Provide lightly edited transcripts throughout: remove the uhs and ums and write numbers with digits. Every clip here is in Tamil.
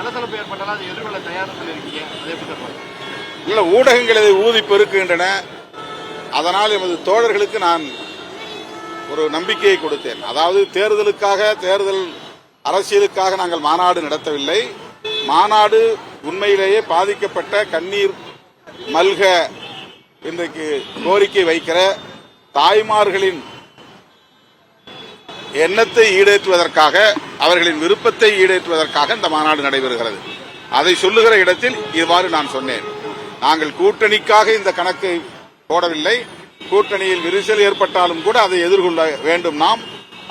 சலசலப்பு ஏற்பட்டாலும் அதை எதிர்கொள்ள தயாராக இருக்கீங்க, அதை எப்படி சார்? இல்ல, ஊடகங்கள் இதை ஊதி பெருக்குகின்றன. அதனால் எமது தோழர்களுக்கு நான் ஒரு நம்பிக்கையை கொடுத்தேன். அதாவது தேர்தல் அரசியலுக்காக நாங்கள் மாநாடு நடத்தவில்லை. மாநாடு உண்மையிலேயே பாதிக்கப்பட்ட கண்ணீர் மல்க இன்றைக்கு கோரிக்கை வைக்கிற தாய்மார்களின் எண்ணத்தை ஈடேற்றுவதற்காக, அவர்களின் விருப்பத்தை ஈடேற்றுவதற்காக இந்த மாநாடு நடைபெறுகிறது. அதை சொல்லுகிற இடத்தில் இவ்வாறு நான் சொன்னேன். நாங்கள் கூட்டணிக்காக இந்த கணக்கை போடவில்லை. கூட்டணியில் விரிசல் ஏற்பட்டாலும் கூட அதை எதிர்கொள்ள வேண்டும் நாம்.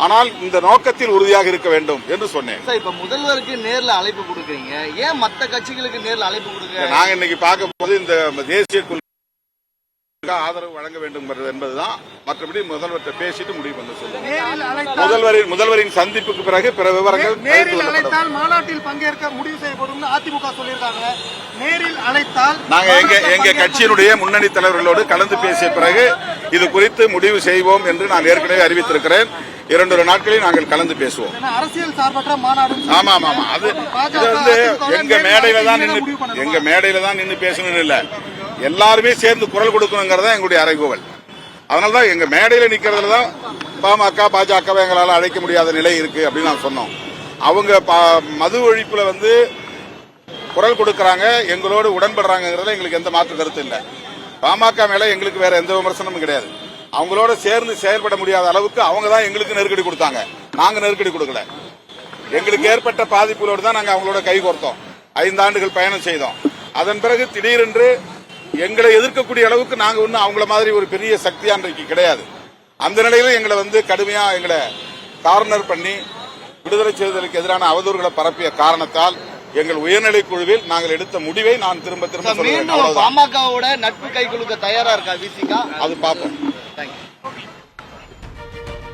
ஆனால் இந்த நோக்கத்தில் உறுதியாக இருக்க வேண்டும் என்று சொன்னேன். இப்ப முதல்வருக்கு நேர்ல அழைப்பு கொடுக்குறீங்க, ஏன் மற்ற கட்சிகளுக்கு நேர்ல அழைப்பு கொடுக்க? நாங்க இன்னைக்கு பார்க்கும்போது இந்த தேசிய ஆதரவு வழங்க வேண்டும் என்பதுதான். மற்றபடி முதல்வர்கிட்ட பேசிட்டு முடிவு பண்ண சொல்லுங்க. முதல்வரின் சந்திப்புக்கு பிறகு பிற விவரங்கள் நேரில் அழைத்தால் மாநாட்டில் பங்கேற்க முடிவு செய்யப்படும் அதிமுக சொல்லியிருக்காங்க. நேரில் அழைத்தால் நாங்க எங்க கட்சியினுடைய முன்னணி தலைவர்களோடு கலந்து பேசிய பிறகு இது குறித்து முடிவு செய்வோம் என்று நான் ஏற்கனவே அறிவித்திருக்கிறேன். 2 நாட்களில் நாங்கள் கலந்து பேசுவோம். அரசியல் சார்பற்ற மாநாடு. ஆமா ஆமா ஆமா, அது வந்து எங்க மேடையில தான் நின்று பேசணும்னு இல்ல, எல்லாருமே சேர்ந்து குரல் கொடுக்கணுங்கிறதா எங்களுடைய அறைகூவல். அதனாலதான் எங்க மேடையில நிக்கிறதுல தான் பாமக பாஜகவை எங்களால் அழைக்க முடியாத நிலை இருக்கு அப்படின்னு நான் சொன்னோம். அவங்க மது ஒழிப்புல வந்து குரல் கொடுக்கறாங்க, எங்களோடு உடன்படுறாங்கிறதுல எங்களுக்கு எந்த மாற்று கருத்து இல்லை. பாமக மேல எங்களுக்கு வேற எந்த விமர்சனமும் கிடையாது. அவங்களோட சேர்ந்து செயல்பட முடியாத அளவுக்கு அவங்க தான் எங்களுக்கு நெருக்கடி கொடுத்தாங்க, நாங்க நெருக்கடி கொடுக்கல. எங்களுக்கு ஏற்பட்ட பாதிப்புகளோடு தான் நாங்க அவங்களோட கை கோர்த்தோம், 5 ஆண்டுகள் பயணம் செய்தோம். அதன் பிறகு திடீரென்று எங்களை எதிர்க்கக்கூடிய அளவுக்கு நாங்க ஒன்னும் அவங்கள மாதிரி ஒரு பெரிய சக்தியா இன்றைக்கு கிடையாது. அந்த நிலையில எங்களை வந்து கடுமையா எங்களை கார்னர் பண்ணி விடுதலை செய்வதற்கு எதிரான அவதூறுகளை பரப்பிய காரணத்தால் எங்கள் உயர்நிலை குழுவில் நாங்கள் எடுத்த முடிவை நான் திரும்ப சொல்றேன். பாமகவோட நட்பு கை குலுக்க தயாரா இருக்கா விசிகா? அது பார்ப்போம்.